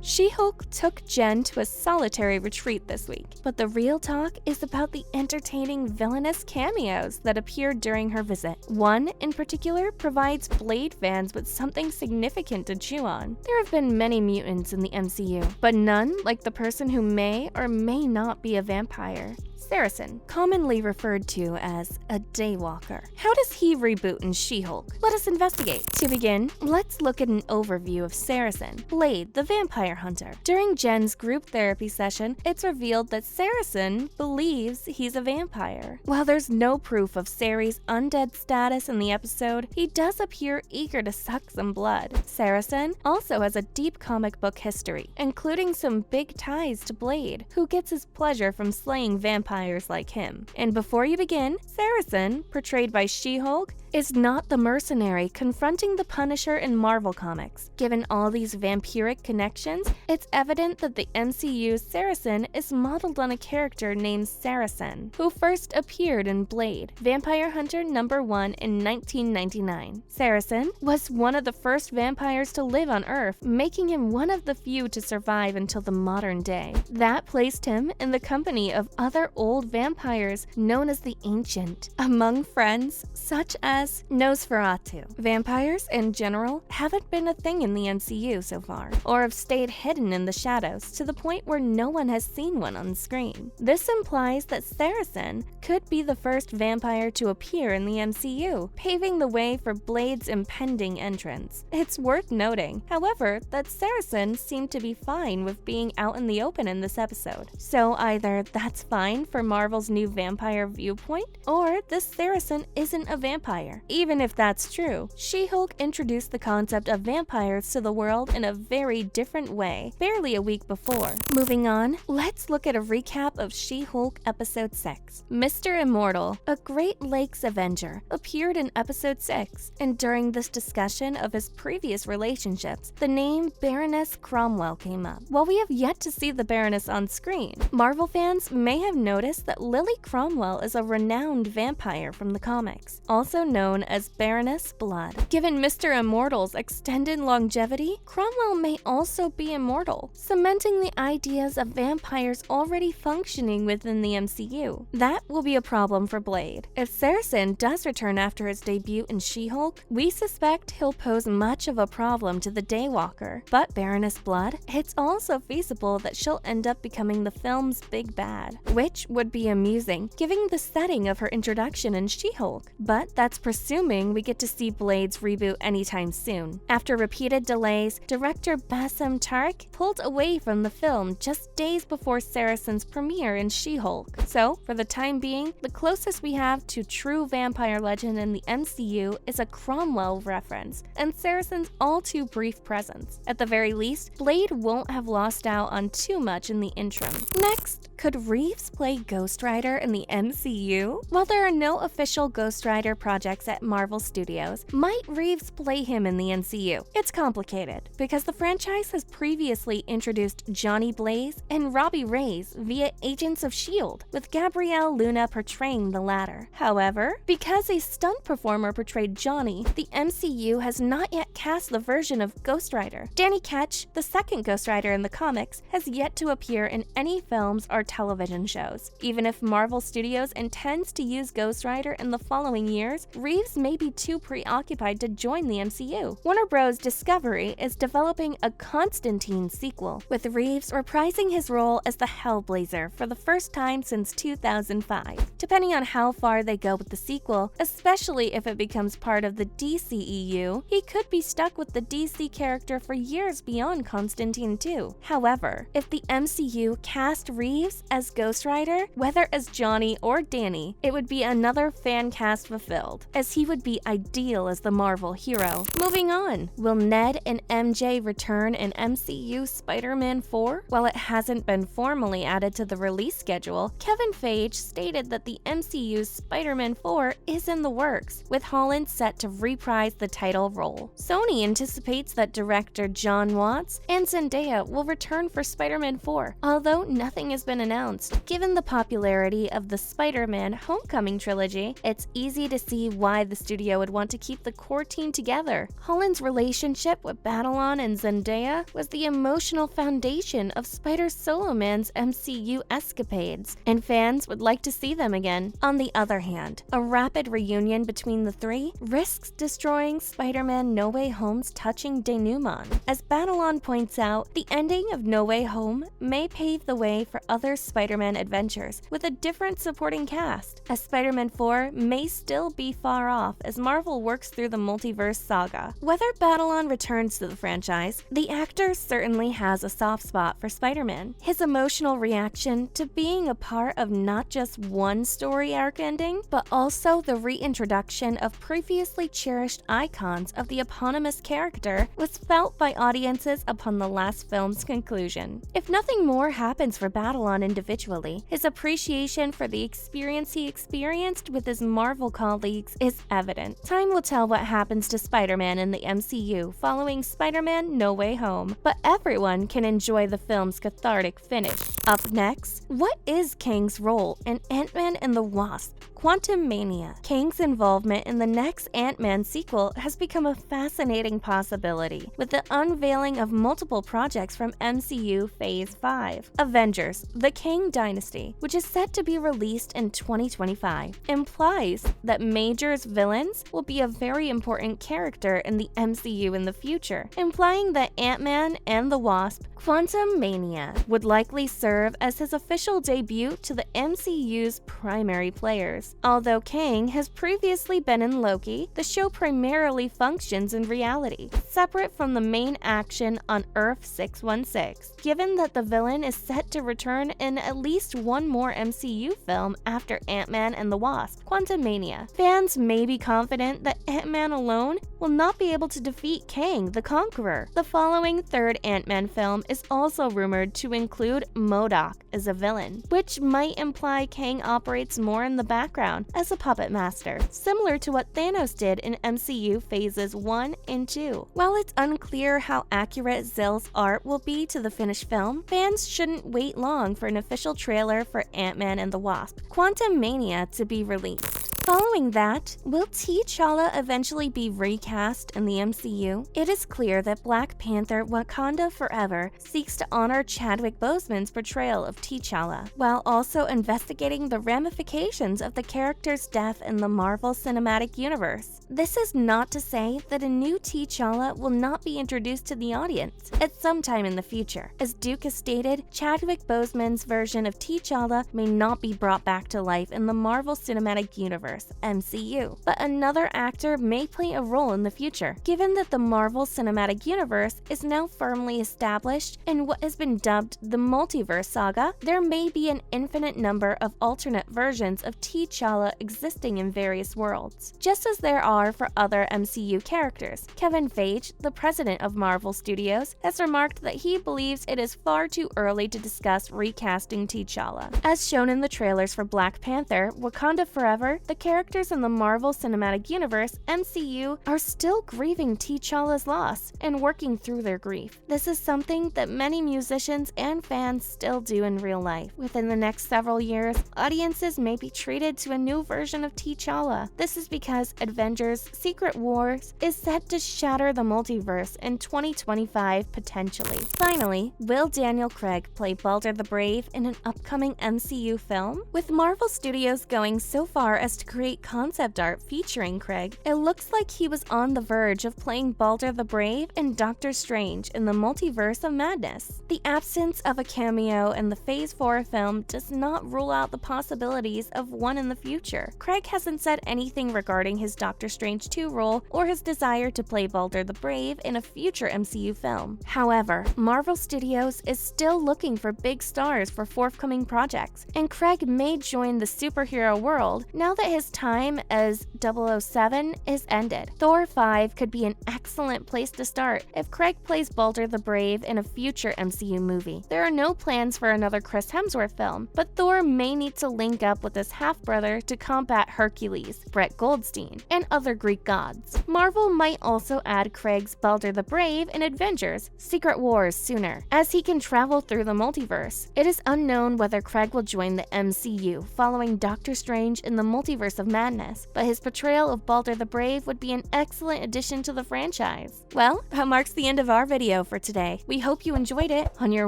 She-Hulk took Jen to a solitary retreat this week, but the real talk is about the entertaining villainous cameos that appeared during her visit. One, in particular, provides Blade fans with something significant to chew on. There have been many mutants in the MCU, but none like the person who may or may not be a vampire. Saracen, commonly referred to as a daywalker. How does he reboot in She-Hulk? Let us investigate. To begin, let's look at an overview of Saracen, Blade, the vampire hunter. During Jen's group therapy session, it's revealed that Saracen believes he's a vampire. While there's no proof of Sari's undead status in the episode, he does appear eager to suck some blood. Saracen also has a deep comic book history, including some big ties to Blade, who gets his pleasure from slaying vampires like him. And before you begin, Saracen, portrayed by She-Hulk, is not the mercenary confronting the Punisher in Marvel Comics. Given all these vampiric connections, it's evident that the MCU's Saracen is modeled on a character named Saracen, who first appeared in Blade, Vampire Hunter #1 in 1999. Saracen was one of the first vampires to live on Earth, making him one of the few to survive until the modern day. That placed him in the company of other old vampires known as the Ancient, among friends such as Nosferatu. Vampires, in general, haven't been a thing in the MCU so far, or have stayed hidden in the shadows to the point where no one has seen one on screen. This implies that Saracen could be the first vampire to appear in the MCU, paving the way for Blade's impending entrance. It's worth noting, however, that Saracen seemed to be fine with being out in the open in this episode. So either that's fine for Marvel's new vampire viewpoint, or this Saracen isn't a vampire. Even if that's true, She-Hulk introduced the concept of vampires to the world in a very different way, barely a week before. Moving on, let's look at a recap of She-Hulk Episode 6. Mr. Immortal, a Great Lakes Avenger, appeared in Episode 6, and during this discussion of his previous relationships, the name Baroness Cromwell came up. While we have yet to see the Baroness on screen, Marvel fans may have noticed that Lily Cromwell is a renowned vampire from the comics, also known as Baroness Blood. Given Mr. Immortal's extended longevity, Cromwell may also be immortal, cementing the ideas of vampires already functioning within the MCU. That will be a problem for Blade. If Saracen does return after his debut in She-Hulk, we suspect he'll pose much of a problem to the Daywalker. But Baroness Blood, it's also feasible that she'll end up becoming the film's big bad, which would be amusing, given the setting of her introduction in She-Hulk. But that's assuming we get to see Blade's reboot anytime soon. After repeated delays, director Bassem Tariq pulled away from the film just days before Saracen's premiere in She-Hulk. So, for the time being, the closest we have to true vampire legend in the MCU is a Cromwell reference, and Saracen's all too brief presence. At the very least, Blade won't have lost out on too much in the interim. Next, could Reeves play Ghost Rider in the MCU? While there are no official Ghost Rider projects at Marvel Studios, might Reeves play him in the MCU? It's complicated, because the franchise has previously introduced Johnny Blaze and Robbie Reyes via Agents of S.H.I.E.L.D., with Gabrielle Luna portraying the latter. However, because a stunt performer portrayed Johnny, the MCU has not yet cast the version of Ghost Rider. Danny Ketch, the second Ghost Rider in the comics, has yet to appear in any films or television shows. Even if Marvel Studios intends to use Ghost Rider in the following years, Reeves may be too preoccupied to join the MCU. Warner Bros. Discovery is developing a Constantine sequel, with Reeves reprising his role as the Hellblazer for the first time since 2005. Depending on how far they go with the sequel, especially if it becomes part of the DCEU, he could be stuck with the DC character for years beyond Constantine 2. However, if the MCU cast Reeves as Ghost Rider, whether as Johnny or Danny, it would be another fan cast fulfilled, as he would be ideal as the Marvel hero. Moving on, will Ned and MJ return in MCU Spider-Man 4? While it hasn't been formally added to the release schedule, Kevin Feige stated that the MCU's Spider-Man 4 is in the works, with Holland set to reprise the title role. Sony anticipates that director John Watts and Zendaya will return for Spider-Man 4, although nothing has been announced. Given the popularity of the Spider-Man Homecoming trilogy, it's easy to see why the studio would want to keep the core team together. Holland's relationship with Babylon and Zendaya was the emotional foundation of Spider-Solo-Man's MCU escapades, and fans would like to see them again. On the other hand, a rapid reunion between the three risks destroying Spider-Man No Way Home's touching denouement. As Babylon points out, the ending of No Way Home may pave the way for other Spider-Man adventures with a different supporting cast, as Spider-Man 4 may still be far off as Marvel works through the multiverse saga. Whether Babylon returns to the franchise, the actor certainly has a soft spot for Spider-Man. His emotional reaction to being a part of not just one story arc ending, but also the reintroduction of previously cherished icons of the eponymous character was felt by audiences upon the last film's conclusion. If nothing more happens for Babylon individually, his appreciation for the experience he experienced with his Marvel colleagues is evident. Time will tell what happens to Spider-Man in the MCU following Spider-Man No Way Home, but everyone can enjoy the film's cathartic finish. Up next, what is Kang's role in Ant-Man and the Wasp: Quantumania? Kang's involvement in the next Ant-Man sequel has become a fascinating possibility, with the unveiling of multiple projects from MCU Phase 5. Avengers: The Kang Dynasty, which is set to be released in 2025, implies that Major's villains will be a very important character in the MCU in the future, implying that Ant-Man and the Wasp: Quantumania would likely serve as his official debut to the MCU's primary players. Although Kang has previously been in Loki, the show primarily functions in reality, separate from the main action on Earth 616. Given that the villain is set to return in at least one more MCU film after Ant-Man and the Wasp: Quantumania, fans may be confident that Ant-Man alone will not be able to defeat Kang the Conqueror. The following third Ant-Man film is also rumored to include MODOK as a villain, which might imply Kang operates more in the background as a puppet master, similar to what Thanos did in MCU Phases 1 and 2. While it's unclear how accurate Zill's art will be to the finished film, fans shouldn't wait long for an official trailer for Ant-Man and the Wasp: Quantumania to be released. Following that, will T'Challa eventually be recast in the MCU? It is clear that Black Panther: Wakanda Forever seeks to honor Chadwick Boseman's portrayal of T'Challa, while also investigating the ramifications of the character's death in the Marvel Cinematic Universe. This is not to say that a new T'Challa will not be introduced to the audience at some time in the future. As Duke has stated, Chadwick Boseman's version of T'Challa may not be brought back to life in the Marvel Cinematic Universe (MCU), but another actor may play a role in the future. Given that the Marvel Cinematic Universe is now firmly established in what has been dubbed the multiverse saga, there may be an infinite number of alternate versions of T'Challa existing in various worlds, just as there are for other MCU characters. Kevin Feige, the president of Marvel Studios, has remarked that he believes it is far too early to discuss recasting T'Challa. As shown in the trailers for Black Panther: Wakanda Forever, the characters in the Marvel Cinematic Universe (MCU) are still grieving T'Challa's loss and working through their grief. This is something that many musicians and fans still do in real life. Within the next several years, audiences may be treated to a new version of T'Challa. This is because Avengers: Secret Wars is set to shatter the multiverse in 2025 potentially. Finally, will Daniel Craig play Balder the Brave in an upcoming MCU film? With Marvel Studios going so far as to create concept art featuring Craig, it looks like he was on the verge of playing Balder the Brave in Doctor Strange in the Multiverse of Madness. The absence of a cameo in the Phase 4 film does not rule out the possibilities of one in the future. Craig hasn't said anything regarding his Doctor Strange 2 role or his desire to play Balder the Brave in a future MCU film. However, Marvel Studios is still looking for big stars for forthcoming projects, and Craig may join the superhero world now that his his time as 007 is ended. Thor 5 could be an excellent place to start if Craig plays Balder the Brave in a future MCU movie. There are no plans for another Chris Hemsworth film, but Thor may need to link up with his half-brother to combat Hercules, Brett Goldstein, and other Greek gods. Marvel might also add Craig's Balder the Brave in Avengers: Secret Wars sooner, as he can travel through the multiverse. It is unknown whether Craig will join the MCU following Doctor Strange in the Multiverse of Madness, but his portrayal of Balder the Brave would be an excellent addition to the franchise. Well, that marks the end of our video for today. We hope you enjoyed it. On your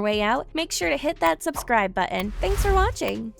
way out, make sure to hit that subscribe button. Thanks for watching!